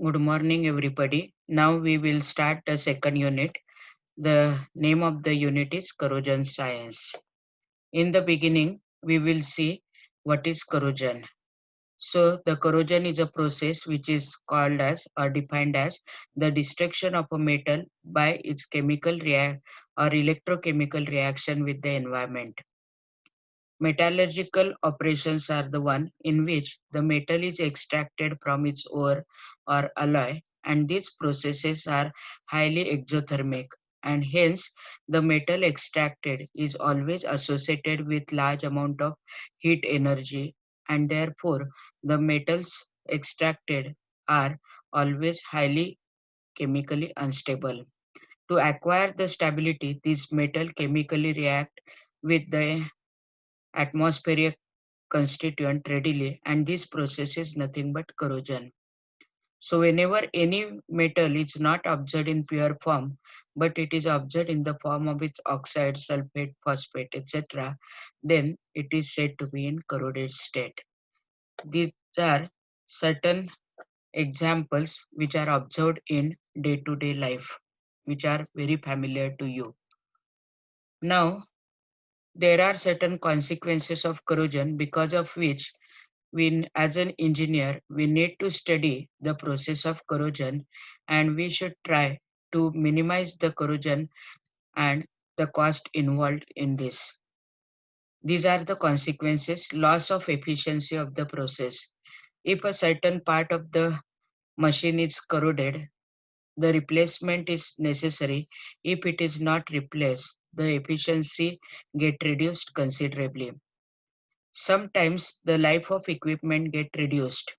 Good morning, everybody. Now we will start the second unit. The name of the unit is corrosion science. In the beginning, we will see what is corrosion. So, the corrosion is a process which is called as or defined as the destruction of a metal by its chemical or electrochemical reaction with the environment. Metallurgical operations are the one in which the metal is extracted from its ore or alloy, and these processes are highly exothermic, and hence the metal extracted is always associated with large amount of heat energy, and therefore the metals extracted are always highly chemically unstable. To acquire the stability, these metal chemically react with the atmospheric constituent readily, and this process is nothing but corrosion. So whenever any metal is not observed in pure form, but it is observed in the form of its oxide, sulfate, phosphate, etc., then it is said to be in corroded state. These are certain examples which are observed in day-to-day life, which are very familiar to you. Now, there are certain consequences of corrosion because of which as an engineer, we need to study the process of corrosion, and we should try to minimize the corrosion and the cost involved in this. These are the consequences: loss of efficiency of the process. If a certain part of the machine is corroded, the replacement is necessary. If it is not replaced, the efficiency get reduced considerably. Sometimes the life of equipment get reduced.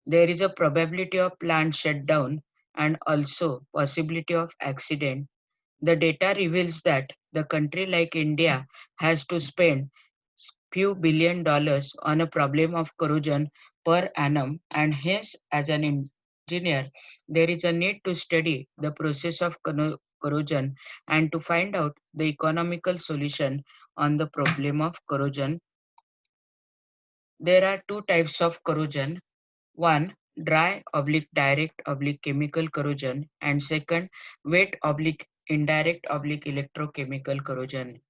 There is a probability of plant shutdown and also possibility of accident. The data reveals that the country like India has to spend few $billion on a problem of corrosion per annum, and hence as an engineer there is a need to study the process of corrosion and to find out the economical solution on the problem of corrosion. There are two types of corrosion: one, dry oblique direct oblique chemical corrosion, and second, wet oblique indirect oblique electrochemical corrosion.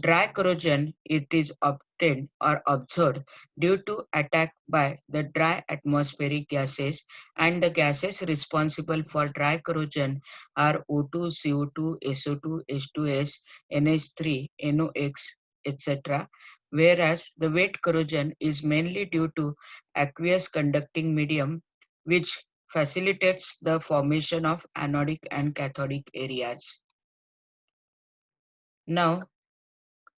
Dry corrosion, it is obtained or observed due to attack by the dry atmospheric gases, and the gases responsible for dry corrosion are O2, CO2, SO2, H2S, NH3, NOx, etc. Whereas the wet corrosion is mainly due to aqueous conducting medium, which facilitates the formation of anodic and cathodic areas. Now,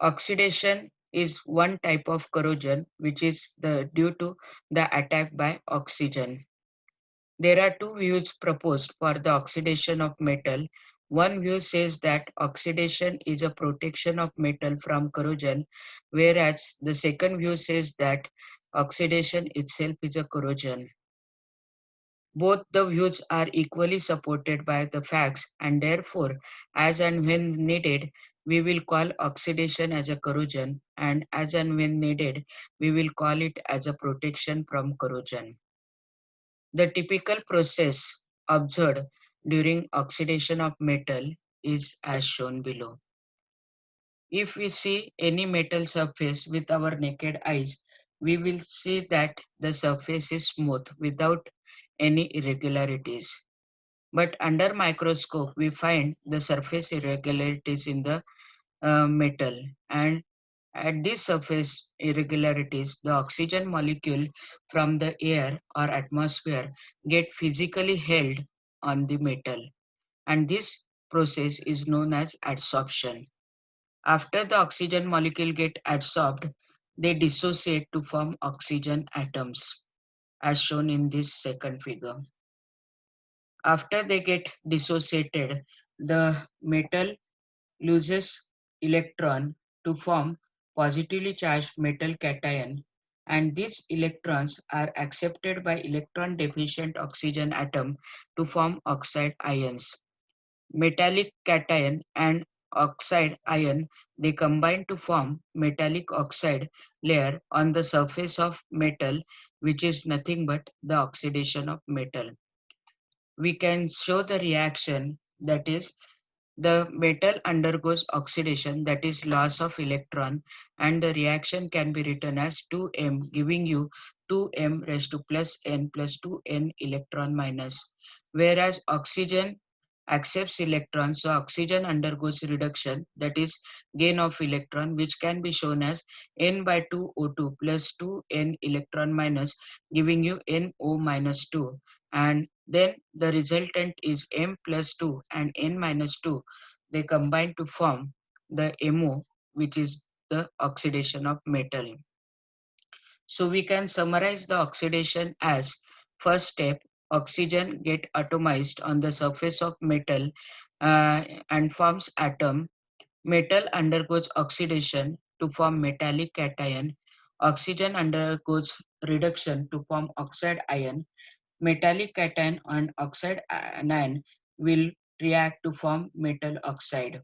oxidation is one type of corrosion which is due to the attack by oxygen. There are two views proposed for the oxidation of metal. One view says that oxidation is a protection of metal from corrosion, whereas the second view says that oxidation itself is a corrosion. Both the views are equally supported by the facts, and therefore, as and when needed, we will call oxidation as a corrosion, and as and when needed, we will call it as a protection from corrosion. The typical process observed during oxidation of metal is as shown below. If we see any metal surface with our naked eyes, we will see that the surface is smooth without any irregularities. But under microscope, we find the surface irregularities in the metal, and at these surface irregularities, the oxygen molecule from the air or atmosphere get physically held on the metal, and this process is known as adsorption. After the oxygen molecule get adsorbed, they dissociate to form oxygen atoms, as shown in this second figure. After they get dissociated, the metal loses electron to form positively charged metal cation, and these electrons are accepted by electron deficient oxygen atom to form oxide ions. Metallic cation and oxide ion, they combine to form metallic oxide layer on the surface of metal, which is nothing but the oxidation of metal. we can show the reaction, that is the metal undergoes oxidation, that is loss of electron, and the reaction can be written as 2m, giving you 2m raised to plus n plus 2n electron minus. Whereas oxygen accepts electrons, so oxygen undergoes reduction, that is gain of electron, which can be shown as n by 2 O2 plus 2n electron minus, giving you NO minus 2. And then the resultant is m plus 2 and n minus 2. They combine to form the MO, which is the oxidation of metal. So we can summarize the oxidation as: first step, oxygen get atomized on the surface of metal and forms atom. Metal undergoes oxidation to form metallic cation. Oxygen undergoes reduction to form oxide ion. Metallic cation and oxide anion will react to form metal oxide.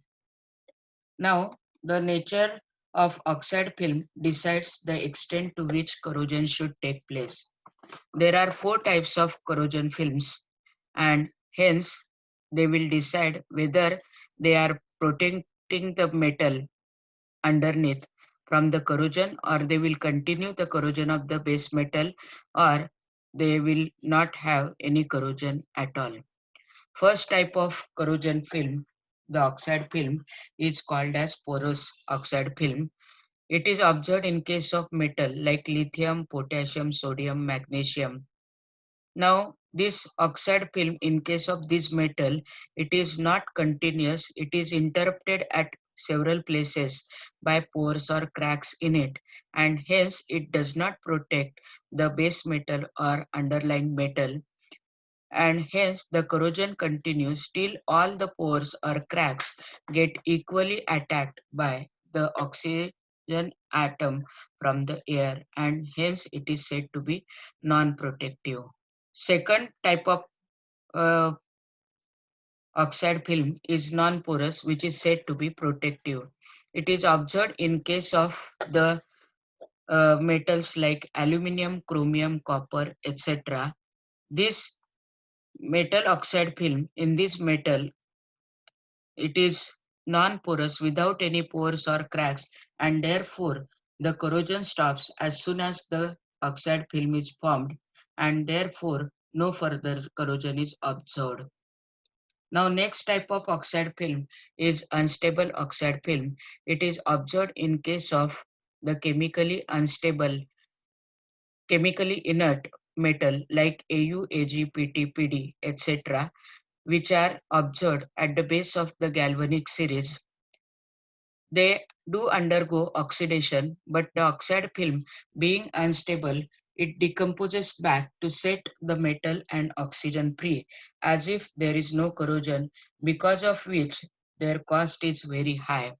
Now, the nature of oxide film decides the extent to which corrosion should take place. There are four types of corrosion films, and hence they will decide whether they are protecting the metal underneath from the corrosion, or they will continue the corrosion of the base metal, or they will not have any corrosion at all. First type of corrosion film, the oxide film, is called as porous oxide film. It is observed in case of metal like lithium, potassium, sodium, magnesium. Now, this oxide film, in case of this metal, it is not continuous. It is interrupted at several places by pores or cracks in it, and hence it does not protect the base metal or underlying metal, and hence the corrosion continues till all the pores or cracks get equally attacked by the oxygen atom from the air, and hence it is said to be non-protective. Second type of uh, oxide film is non-porous, which is said to be protective. It is observed in case of the metals like aluminum, chromium, copper, etc. This metal oxide film, in this metal, it is non-porous without any pores or cracks, and therefore the corrosion stops as soon as the oxide film is formed, and therefore no further corrosion is observed. Now, next type of oxide film is unstable oxide film. It is observed in case of the chemically unstable, chemically inert metal like Au, Ag, Pt, Pd, etc., which are observed at the base of the galvanic series. They do undergo oxidation, but the oxide film, being unstable, it decomposes back to set the metal and oxygen free, as if there is no corrosion, because of which their cost is very high.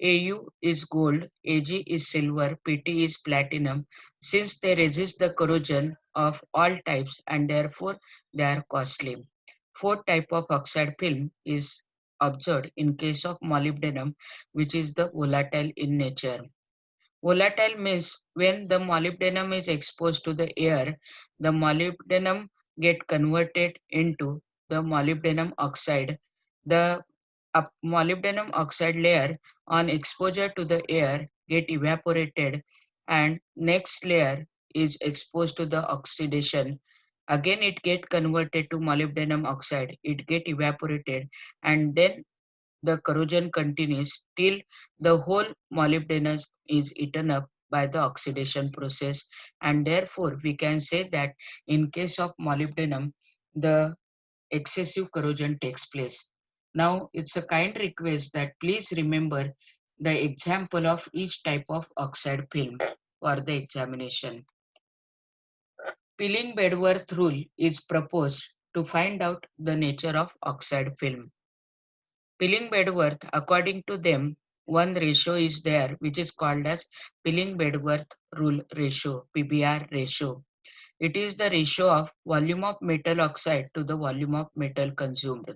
Au is gold, Ag is silver, Pt is platinum, since they resist the corrosion of all types and therefore they are costly. Fourth type of oxide film is observed in case of molybdenum, which is the volatile in nature. Volatile means when the molybdenum is exposed to the air, the molybdenum get converted into the molybdenum oxide. The molybdenum oxide layer on exposure to the air get evaporated, and next layer is exposed to the oxidation. Again it get converted to molybdenum oxide, it get evaporated, and then the corrosion continues till the whole molybdenum is eaten up by the oxidation process, and therefore we can say that in case of molybdenum the excessive corrosion takes place. Now it's a kind request that please remember the example of each type of oxide film for the examination. Peeling Bedworth rule is proposed to find out the nature of oxide film. Peeling Bedworth, according to them, one ratio is there which is called as Peeling Bedworth rule ratio, PBR ratio. It is the ratio of volume of metal oxide to the volume of metal consumed.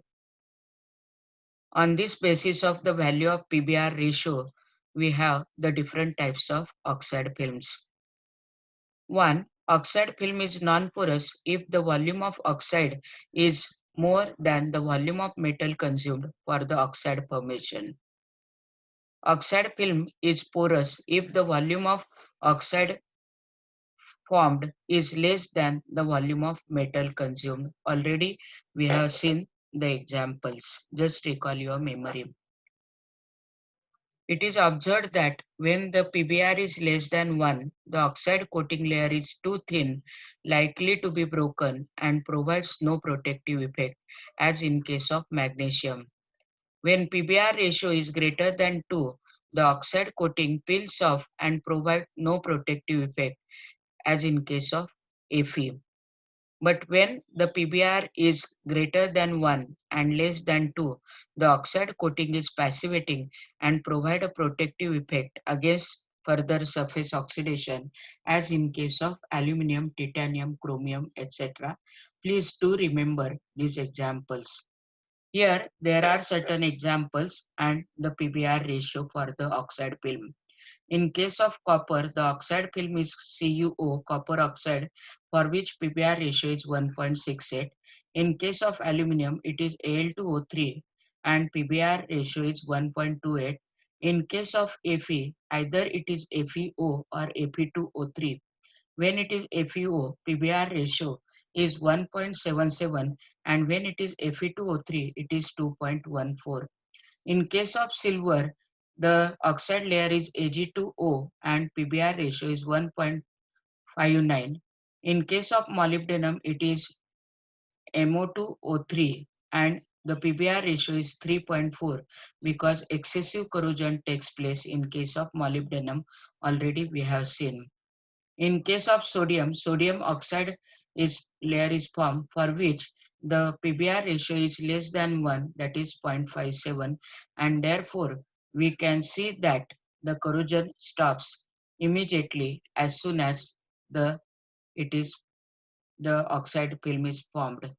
On this basis of the value of PBR ratio, we have the different types of oxide films. One, Oxide film is non-porous if the volume of oxide is more than the volume of metal consumed for the oxide formation. Oxide film is porous if the volume of oxide formed is less than the volume of metal consumed. Already we have seen the examples. Just recall your memory. It is observed that when the PBr is less than 1, the oxide coating layer is too thin, likely to be broken, and provides no protective effect, as in case of magnesium. When PBr ratio is greater than 2, the oxide coating peels off and provides no protective effect, as in case of Fe. But when the PBr is greater than 1 and less than 2, the oxide coating is passivating and provide a protective effect against further surface oxidation, as in case of aluminium, titanium, chromium, etc. Please do remember these examples. Here there are certain examples and the PBr ratio for the oxide film. In case of copper, the oxide film is CuO, copper oxide, for which PBr ratio is 1.68. In case of aluminum, it is Al2O3 and PBr ratio is 1.28. In case of Fe, either it is FeO or Fe2O3. When it is FeO, PBr ratio is 1.77, and when it is Fe2O3, it is 2.14. In case of silver, the oxide layer is Ag2O and PBr ratio is 1.59. In case of molybdenum, it is MO2O3 and the PBr ratio is 3.4 because excessive corrosion takes place in case of molybdenum. Already we have seen. In case of sodium, sodium oxide is layer is formed for which the PBr ratio is less than 1, that is 0.57, and therefore we can see that the corrosion stops immediately as soon as the it is the oxide film is formed.